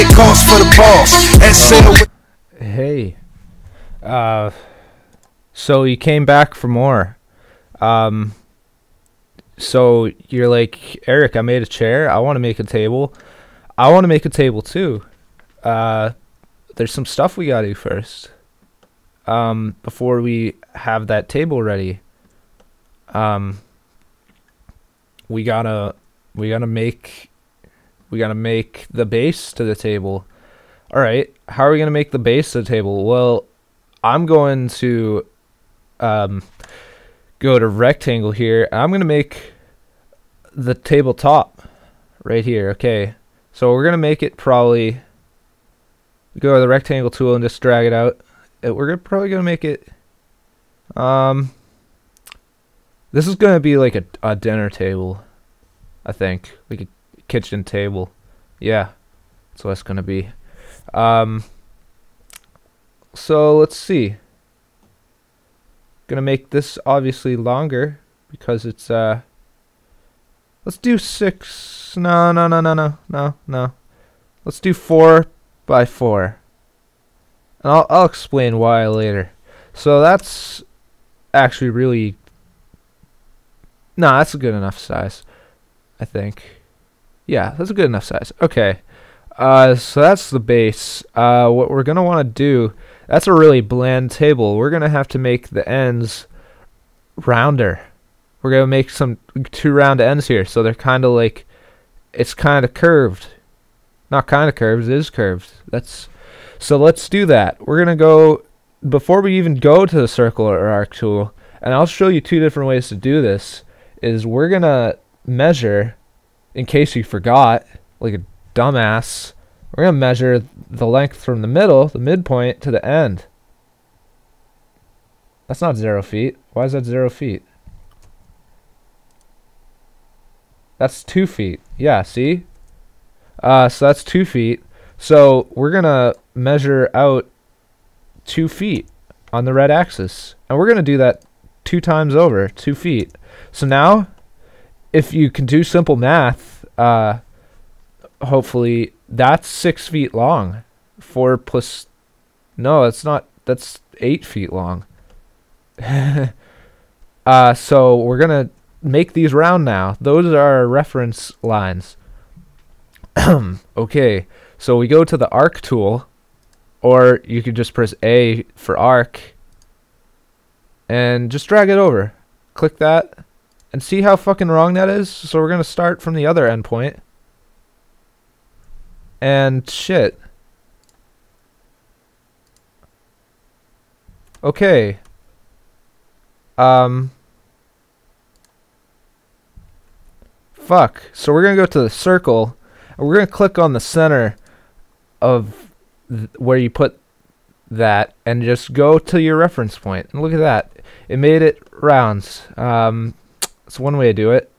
get calls for the boss and sell. Hey, so you came back for more. So you're like, Eric, I made a chair. I want to make a table. I want to make a table too. There's some stuff we gotta do first. Before we have that table ready. We gotta make the base to the table. All right, how are we gonna make the base to the table? Well, I'm going to go to rectangle here. I'm gonna make the tabletop right here. Okay, so we're gonna make it probably go to the rectangle tool and just drag it out. Probably gonna make it. This is gonna be like a dinner table, I think, like a kitchen table. Yeah, that's what it's gonna be. So let's see. Gonna make this obviously longer because it's let's do 6. No. Let's do 4 by 4. And I'll explain why later. So that's actually really that's a good enough size, I think. Yeah, that's a good enough size. Okay. So that's the base. What we're gonna want to do, that's a really bland table. We're gonna have to make the ends rounder. We're gonna make 2 round ends here, so they're kind of like, it's kind of curved. Not kind of curved, it is curved. So let's do that. We're gonna go, before we even go to the circle or arc tool, and I'll show you 2 different ways to do this, is we're gonna measure, in case you forgot, like a dumbass, we're gonna measure the length from the middle, the midpoint, to the end. That's not 0 feet. Why is that 0 feet? That's 2 feet. Yeah, see? So that's 2 feet. So we're gonna measure out 2 feet on the red axis, and we're gonna do that 2 times over, 2 feet. So now, if you can do simple math, hopefully that's 6 feet long. 4 plus, no, it's not. That's 8 feet long. So we're gonna make these round now. Those are our reference lines. Okay, so we go to the arc tool, or you could just press A for arc and just drag it over. Click that and see how fucking wrong that is. So we're gonna start from the other endpoint. And shit. Okay. Fuck. So we're gonna go to the circle, and we're gonna click on the center of where you put that, and just go to your reference point. And look at that. It made it rounds. It's one way to do it.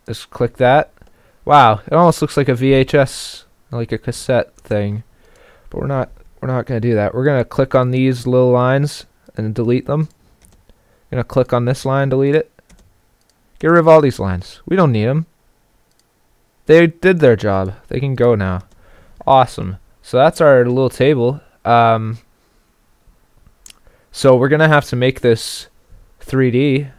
Just click that. Wow, it almost looks like a VHS, like a cassette thing. But we're not gonna do that. We're gonna click on these little lines and delete them. Gonna click on this line, delete it. Get rid of all these lines. We don't need them. They did their job. They can go now. Awesome. So that's our little table. So we're gonna have to make this 3D.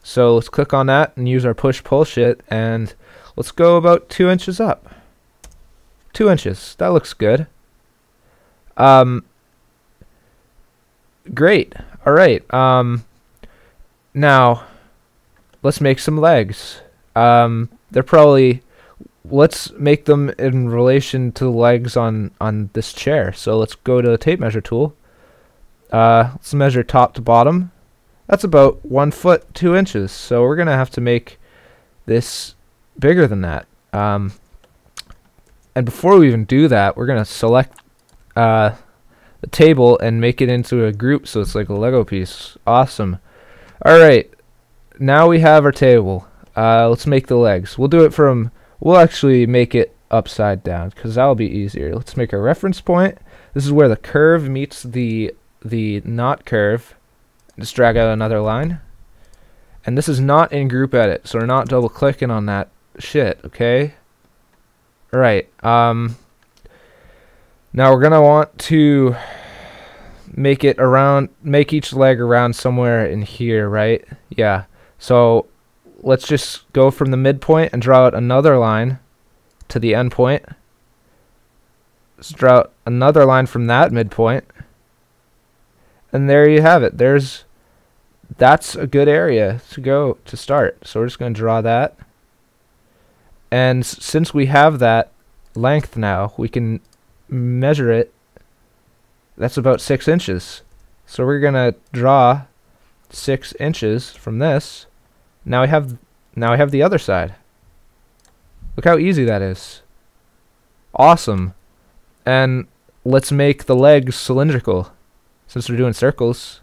So let's click on that and use our push-pull shit, and let's go about 2 inches up. 2 inches. That looks good. Great. All right. Now let's make some legs. They're probably, let's make them in relation to the legs on this chair. So let's go to the tape measure tool. Let's measure top to bottom. That's about 1 foot 2 inches. So we're gonna have to make this bigger than that. And before we even do that, we're gonna select the table and make it into a group so it's like a Lego piece. Awesome. All right, now we have our table. Let's make the legs. We'll actually make it upside down because that'll be easier. Let's make a reference point. This is where the curve meets the not curve. Just drag out another line. And this is not in group edit, so we're not double clicking on that shit, okay? Alright, Now we're gonna want to make each leg around somewhere in here, right? Yeah. So let's just go from the midpoint and draw out another line to the end point. Let's draw out another line from that midpoint. And there you have it. That's a good area to go to start. So we're just going to draw that. And since we have that length now, we can measure it. That's about 6 inches. So we're going to draw 6 inches from this. Now we have the other side. Look how easy that is. Awesome. And let's make the legs cylindrical. Since we're doing circles,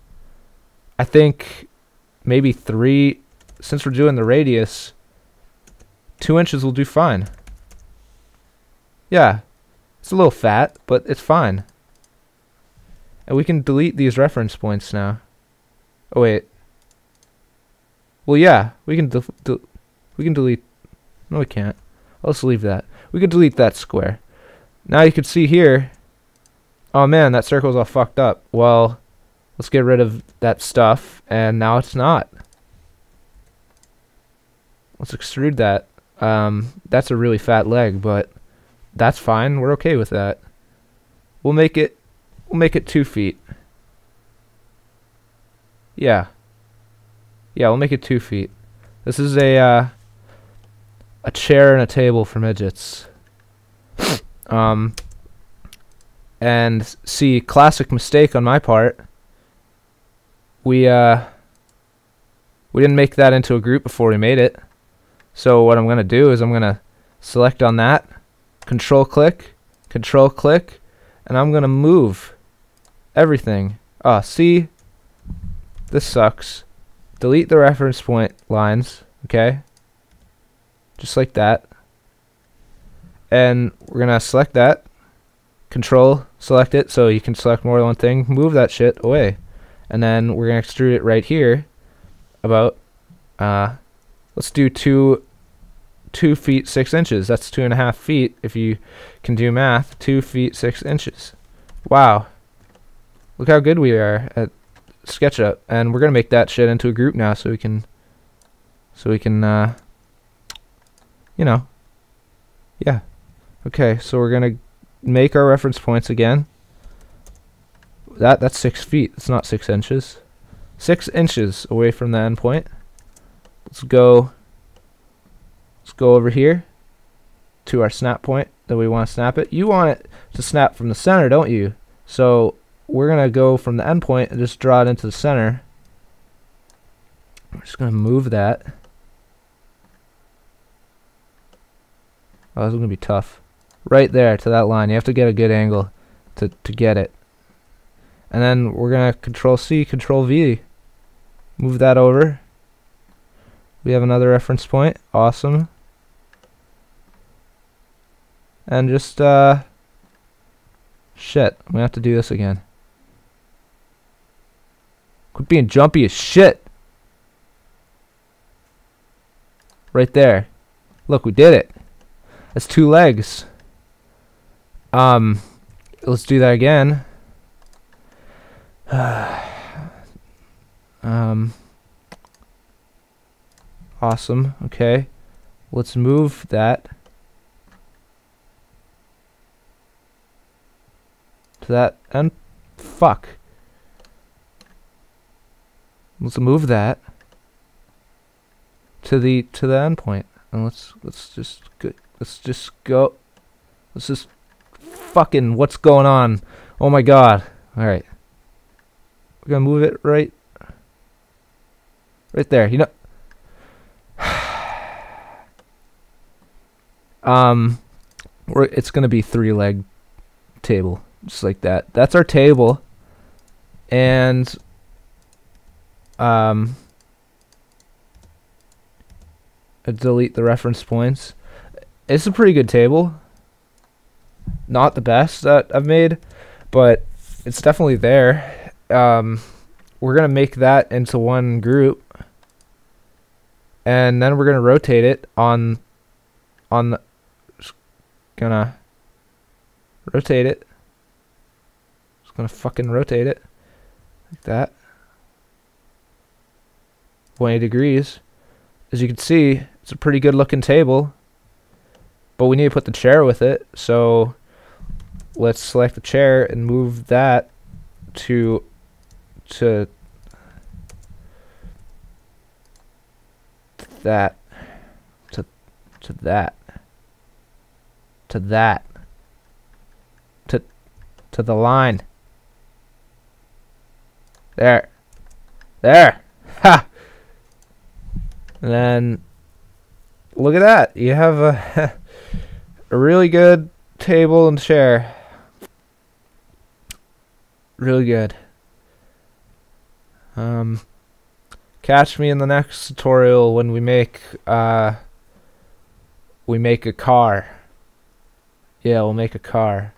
I think maybe 3, since we're doing the radius, 2 inches will do fine. Yeah, it's a little fat, but it's fine. And we can delete these reference points now. Oh wait. Well, yeah, we can delete. No, we can't. Let's leave that. We can delete that square. Now you can see here. Oh man, that circle's all fucked up. Well, let's get rid of that stuff, and now it's not. Let's extrude that. That's a really fat leg, but that's fine. We're okay with that. We'll make it 2 feet. Yeah. Yeah, we'll make it 2 feet. This is a chair and a table for midgets. And see, classic mistake on my part. We didn't make that into a group before we made it. So what I'm gonna do is I'm gonna select on that, control click, and I'm gonna move everything. See, this sucks. Delete the reference point lines, okay? Just like that. And we're gonna select that. Control, select it so you can select more than one thing. Move that shit away. And then we're gonna extrude it right here. About let's do 2 feet 6 inches. That's 2.5 feet if you can do math. 2 feet 6 inches. Wow. Look how good we are at SketchUp. And we're gonna make that shit into a group now so we can you know. Yeah. Okay, so we're gonna make our reference points again. That's 6 feet. It's not 6 inches. 6 inches away from the end point. Let's go over here to our snap point that we want to snap it. You want it to snap from the center, don't you? So we're gonna go from the end point and just draw it into the center. We're just gonna move that. Oh, this is gonna be tough. Right there to that line. You have to get a good angle to get it. And then we're gonna Control C, Control V. Move that over. We have another reference point. Awesome. And just shit. I'm gonna have to do this again. Quit being jumpy as shit. Right there. Look, we did it. That's 2 legs. Let's do that again. Awesome. Okay. Let's move that to that end. Fuck. Let's move that to the end point. And let's just go. Let's just fucking, what's going on? Oh my god. Alright. We're gonna move it right there. You know, it's gonna be 3-leg table, just like that. That's our table. And I delete the reference points. It's a pretty good table. Not the best that I've made, but it's definitely there. We're gonna make that into one group, and then we're gonna rotate it on the, gonna rotate it gonna fucking rotate it like that. 180 degrees. As you can see, it's a pretty good looking table, but we need to put the chair with it. So let's select the chair and move that to that to that to the line. There. Ha. And then look at that. You have a a really good table and chair. Really good. Catch me in the next tutorial when we make a car. Yeah, we'll make a car.